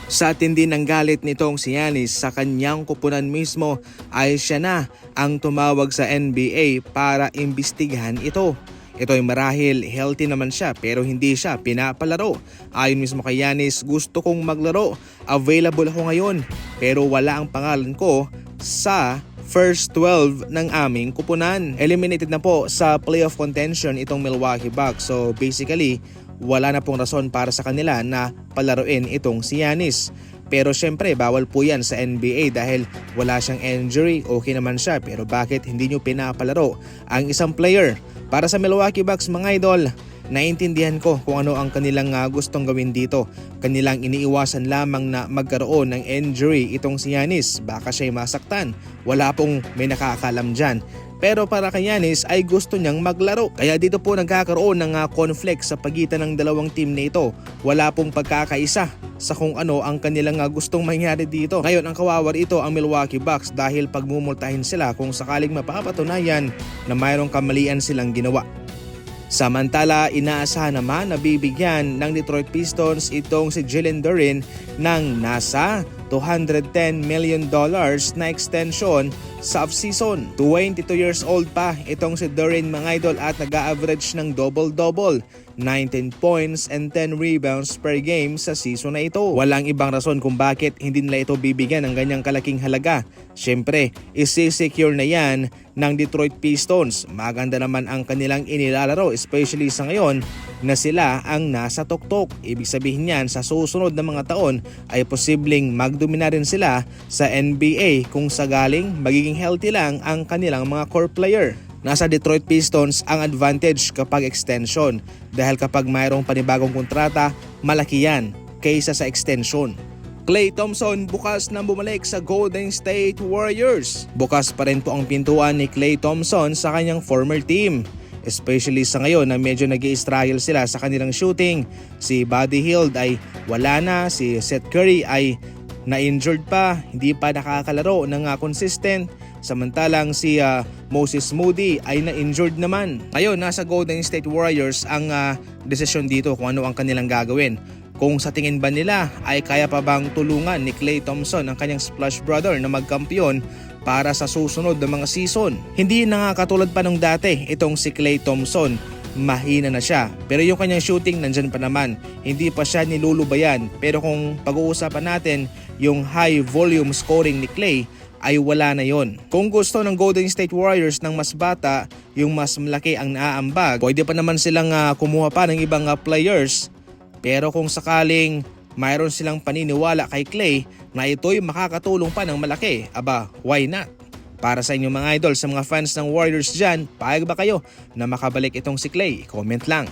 Sa tindi ng galit nitong si Giannis sa kanyang kupunan mismo ay siya na ang tumawag sa NBA para imbestigahan ito. Ito ay marahil healthy naman siya pero hindi siya pinapalaro. Ayon mismo kay Giannis, gusto kong maglaro, available ako ngayon pero wala ang pangalan ko sa first 12 ng aming kupunan. Eliminated na po sa playoff contention itong Milwaukee Bucks. So basically, wala na pong rason para sa kanila na palaruin itong si Giannis. Pero syempre bawal po yan sa NBA dahil wala siyang injury, okay naman siya. Pero bakit hindi nyo pinapalaro ang isang player? Para sa Milwaukee Bucks mga idol, naintindihan ko kung ano ang kanilang gustong gawin dito. Kanilang iniiwasan lamang na magkaroon ng injury itong si Giannis. Baka siya'y masaktan. Wala pong may nakakaalam dyan. Pero para kay Giannis ay gusto niyang maglaro. Kaya dito po nagkakaroon ng conflict sa pagitan ng dalawang team na ito. Wala pong pagkakaisa sa kung ano ang kanilang gustong mangyari dito. Ngayon ang kawawar ito ang Milwaukee Bucks dahil pagmumultahin sila kung sakaling mapapatunayan na mayroong kamalian silang ginawa. Samantala, inaasahan naman na bibigyan ng Detroit Pistons itong si Jalen Duren ng nasa $210 million na extension sa off-season. 22 years old pa itong si Duren mga idol at nag-a-average ng double-double. 19 points and 10 rebounds per game sa season na ito. Walang ibang rason kung bakit hindi nila ito bibigyan ng ganyang kalaking halaga. Siyempre, isi-secure na yan ng Detroit Pistons. Maganda naman ang kanilang inilalaro, especially sa ngayon na sila ang nasa tuktok. Ibig sabihin yan, sa susunod na mga taon ay posibleng magdomina rin sila sa NBA kung sagaling magiging healthy lang ang kanilang mga core player. Nasa Detroit Pistons ang advantage kapag extension dahil kapag mayroong panibagong kontrata, malaki yan kaysa sa extension. Klay Thompson bukas na bumalik sa Golden State Warriors. Bukas pa rin po ang pintuan ni Klay Thompson sa kanyang former team. Especially sa ngayon na medyo nag-i-struggle sila sa kanilang shooting. Si Buddy Hield ay wala na, si Seth Curry ay na-injured pa, hindi pa nakakalaro ng consistent. Samantalang si Moses Moody ay na-injured naman. Ngayon, nasa Golden State Warriors ang desisyon dito kung ano ang kanilang gagawin. Kung sa tingin ba nila ay kaya pa bang tulungan ni Klay Thompson ang kanyang splash brother na magkampiyon para sa susunod na mga season. Hindi na nga katulad pa nung dati itong si Klay Thompson. Mahina na siya. Pero yung kanyang shooting nandyan pa naman. Hindi pa siya nilulubayan. Pero kung pag-uusapan natin yung high volume scoring ni Klay, ay wala na yon. Kung gusto ng Golden State Warriors ng mas bata, yung mas malaki ang naaambag, pwede pa naman silang kumuha pa ng ibang players. Pero kung sakaling mayroon silang paniniwala kay Klay na ito'y makakatulong pa ng malaki, aba, why not? Para sa inyong mga idol, sa mga fans ng Warriors dyan, paayag ba kayo na makabalik itong si Klay? Comment lang.